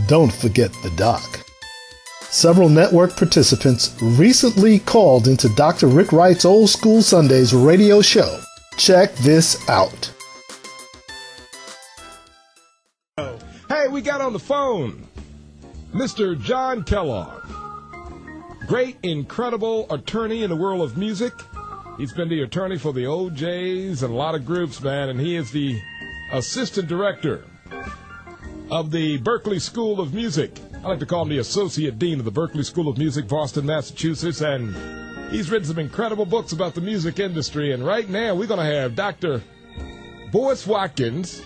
Don't forget the doc. Several network participants recently called into Dr. Rick Wright's Old School Sundays radio show. Check this out. Hey, we got on the phone Mr. John Kellogg, great, incredible attorney in the world of music. He's been the attorney for the OJs and a lot of groups, man, and he is the assistant director of the Berklee School of Music. I like to call him the associate dean of the Berklee School of Music, Boston, Massachusetts, and he's written some incredible books about the music industry. And right now we're going to have Dr. Boyce Watkins,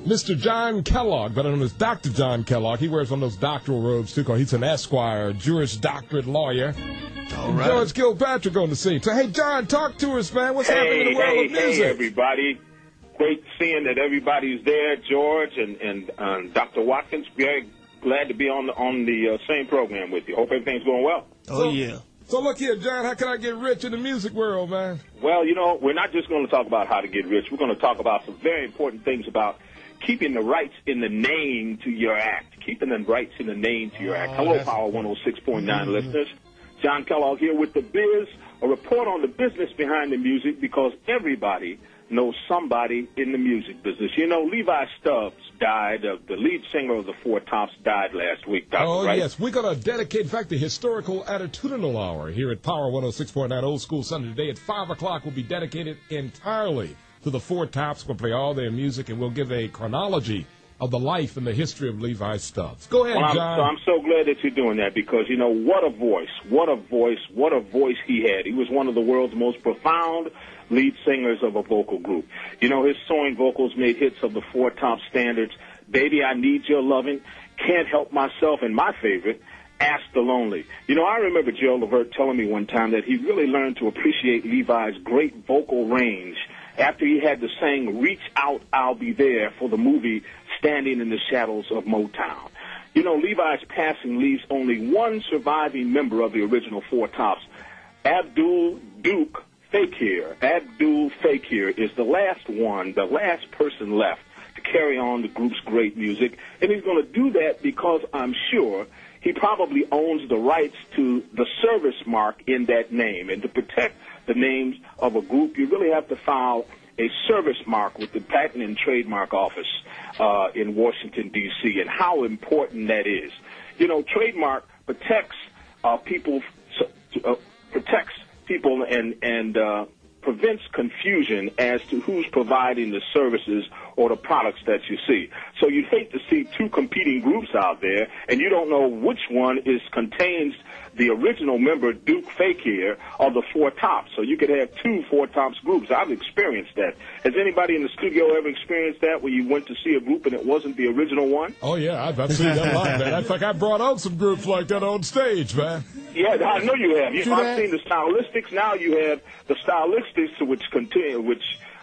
Mr. John Kellogg, better known as Dr. John Kellogg. He wears one of those doctoral robes, too, because he's an Esquire, Juris Doctorate lawyer. All right. George Kilpatrick on the scene. So, hey, John, talk to us, man. What's happening in the world of music? Hey, everybody. Great seeing that everybody's there, George and Dr. Watkins. Very glad to be on the same program with you. Hope everything's going well. Yeah. So look here, John, how can I get rich in the music world, man? Well, you know, we're not just going to talk about how to get rich. We're going to talk about some very important things about keeping the rights in the name to your act. Keeping the rights in the name to your act. Hello, Power 106.9 listeners. John Kellogg here with The Biz, a report on the business behind the music, because everybody knows somebody in the music business. You know, Levi Stubbs died. The lead singer of the Four Tops died last week, Dr. Wright. Yes. We're going to dedicate, in fact, the historical attitudinal hour here at Power 106.9 Old School Sunday today at 5 o'clock will be dedicated entirely to the Four Tops. We'll play all their music, and we'll give a chronology of the life and the history of Levi Stubbs. Go ahead, John. I'm so glad that you're doing that, because, you know, what a voice he had. He was one of the world's most profound lead singers of a vocal group. You know, his soaring vocals made hits of the Four Top standards, Baby, I Need Your Loving, Can't Help Myself, and my favorite, Ask the Lonely. You know, I remember Joe Levert telling me one time that he really learned to appreciate Levi's great vocal range after he had to sing Reach Out, I'll Be There for the movie Standing in the Shadows of Motown. You know, Levi's passing leaves only one surviving member of the original Four Tops, Abdul Duke Fakir. Abdul Fakir is the last person left to carry on the group's great music, and he's going to do that because I'm sure he probably owns the rights to the service mark in that name. And to protect the names of a group, you really have to file a service mark with the Patent and Trademark Office in Washington, D.C., and how important that is. You know, trademark protects people and prevents confusion as to who's providing the services or the products that you see. So you'd hate to see two competing groups out there, and you don't know which one contains the original member, Duke Fakir, of the Four Tops. So you could have two Four Tops groups. I've experienced that. Has anybody in the studio ever experienced that, where you went to see a group and it wasn't the original one? Oh, yeah, I've seen that a lot, man. In fact, I brought out some groups like that on stage, man. Yeah, I know you have. I've seen the Stylistics. Now you have the Stylistics, which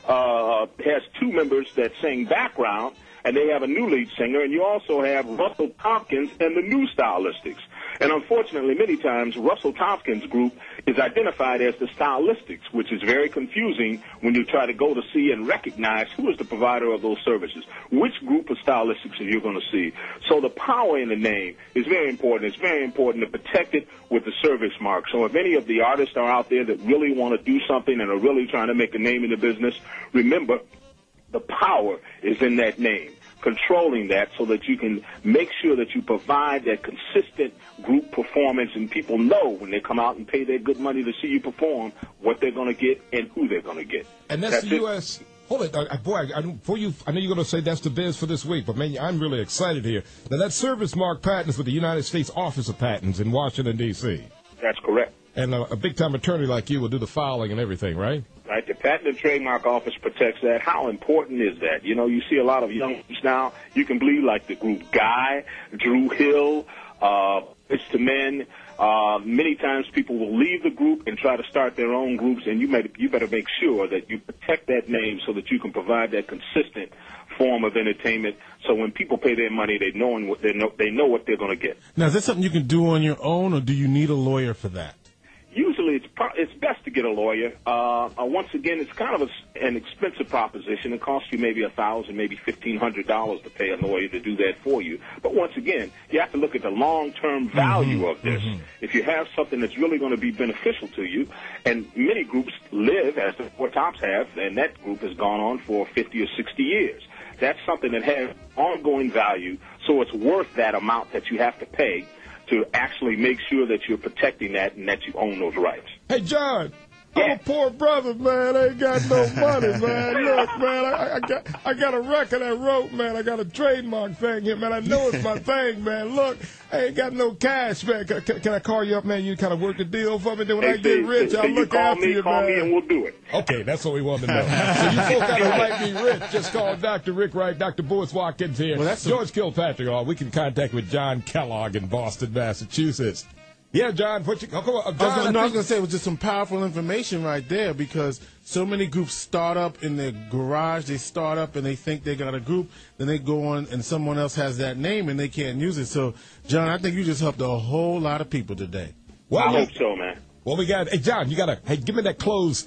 has two members that sing background, and they have a new lead singer, and you also have Russell Tompkins and the new Stylistics. And unfortunately, many times, Russell Tompkins' group is identified as the Stylistics, which is very confusing when you try to go to see and recognize who is the provider of those services, which group of Stylistics are you going to see. So the power in the name is very important. It's very important to protect it with the service mark. So if any of the artists are out there that really want to do something and are really trying to make a name in the business, remember, the power is in that name. Controlling that so that you can make sure that you provide that consistent group performance, and people know when they come out and pay their good money to see you perform what they're going to get and who they're going to get. And that's the U.S. Hold it, boy. I know you're going to say that's the biz for this week, but man, I'm really excited here. Now that service mark patent is with the United States Office of Patents in Washington, D.C. That's correct. And a big-time attorney like you will do the filing and everything, right? Right. The Patent and Trademark Office protects that. How important is that? You know, you see a lot of young groups now. You can believe like the group Guy, Drew Hill, It's the Men. Many times people will leave the group and try to start their own groups, and you better make sure that you protect that name so that you can provide that consistent form of entertainment. So when people pay their money, they know what they're going to get. Now, is that something you can do on your own, or do you need a lawyer for that? Usually it's best to get a lawyer. Once again, it's kind of an expensive proposition. It costs you maybe $1,000, maybe $1,500 to pay a lawyer to do that for you. But once again, you have to look at the long-term value of this. If you have something that's really going to be beneficial to you, and many groups live, as the Four Tops have, and that group has gone on for 50 or 60 years. That's something that has ongoing value, so it's worth that amount that you have to pay to actually make sure that you're protecting that and that you own those rights. Hey, John. I'm a poor brother, man. I ain't got no money, man. Look, man, I got a record I wrote, man. I got a trademark thing here, man. I know it's my thing, man. Look, I ain't got no cash, man. Can I call you up, man? You kind of work the deal for me. Then when I get rich, I'll look after you, man. Call me and we'll do it. Okay, that's what we want to know. So you folk out there might be rich. Just call Dr. Rick Wright, Dr. Boris Watkins here. Well, George Kilpatrick. We can contact with John Kellogg in Boston, Massachusetts. Yeah, John, I was going to say it was just some powerful information right there, because so many groups start up in their garage. They start up and they think they got a group. Then they go on and someone else has that name and they can't use it. So, John, I think you just helped a whole lot of people today. Well, I hope so, man. Well, we got, hey, John, give me that close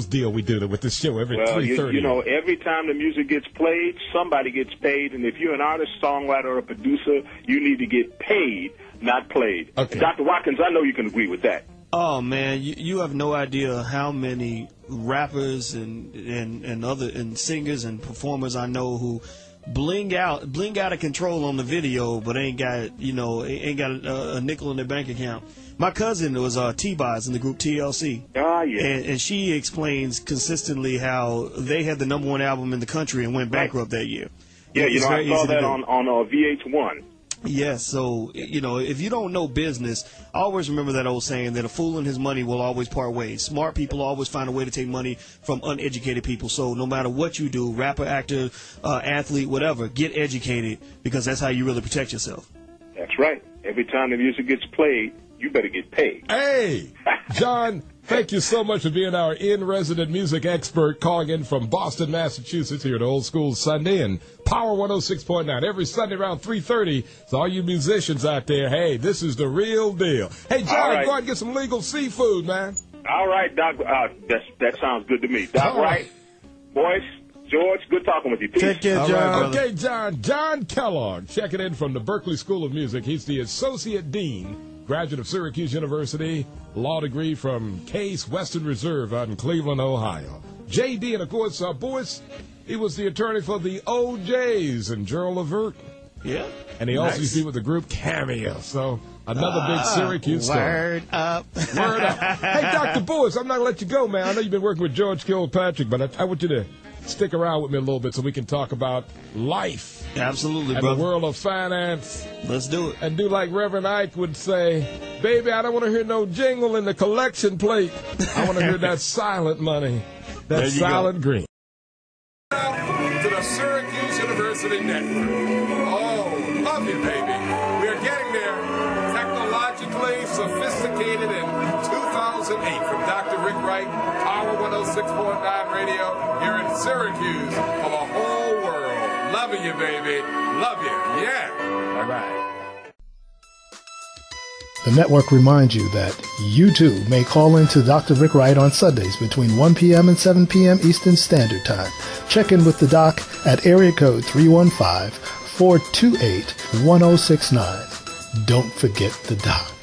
deal we do with this show every 3:30. You know, every time the music gets played, somebody gets paid. And if you're an artist, songwriter, or a producer, you need to get paid, not played. Okay. Dr. Watkins, I know you can agree with that. Oh, man, you have no idea how many rappers and singers and performers I know who bling out of control on the video, but ain't got a nickel in their bank account. My cousin was T-Boz in the group TLC. Ah, yeah. And she explains consistently how they had the #1 album in the country and went bankrupt that year. Yeah, I saw that on VH1. Yes, so, if you don't know business, always remember that old saying that a fool and his money will always part ways. Smart people always find a way to take money from uneducated people. So no matter what you do, rapper, actor, athlete, whatever, get educated, because that's how you really protect yourself. That's right. Every time the music gets played, you better get paid. Hey, John, thank you so much for being our in-resident music expert, calling in from Boston, Massachusetts, here at Old School Sunday and Power 106.9 every Sunday around 3:30. So all you musicians out there, hey, this is the real deal. Hey, John, go out and get some legal seafood, man. All right, Doc. That sounds good to me. Doc Wright, boys, George, good talking with you. Peace. Take care, John. Okay, John Kellogg, checking in from the Berklee School of Music. He's the Associate Dean, graduate of Syracuse University, law degree from Case Western Reserve out in Cleveland, Ohio. J.D., and of course, Boyce, he was the attorney for the OJs and Gerald Levert. Yeah. And he also used to be with the group Cameo. So another big Syracuse story. Word up. Word up. Hey, Dr. Boyce, I'm not going to let you go, man. I know you've been working with George Kilpatrick, but I want you to stick around with me a little bit so we can talk about life. Absolutely, and brother. the world of finance. Let's do it. And do like Reverend Ike would say, baby, I don't want to hear no jingle in the collection plate. I want to hear that silent money, that silent green. To the Syracuse University Network. Oh, love you, baby. We are getting there. Technologically sophisticated in 2008 from Dr. Rick Wright, Power 106.9 Radio here in Syracuse for the whole world. Loving you, baby. Love you. Yeah. All right. The network reminds you that you too may call in to Dr. Rick Wright on Sundays between 1 p.m. and 7 p.m. Eastern Standard Time. Check in with the doc at area code 315-428-1069. Don't forget the doc.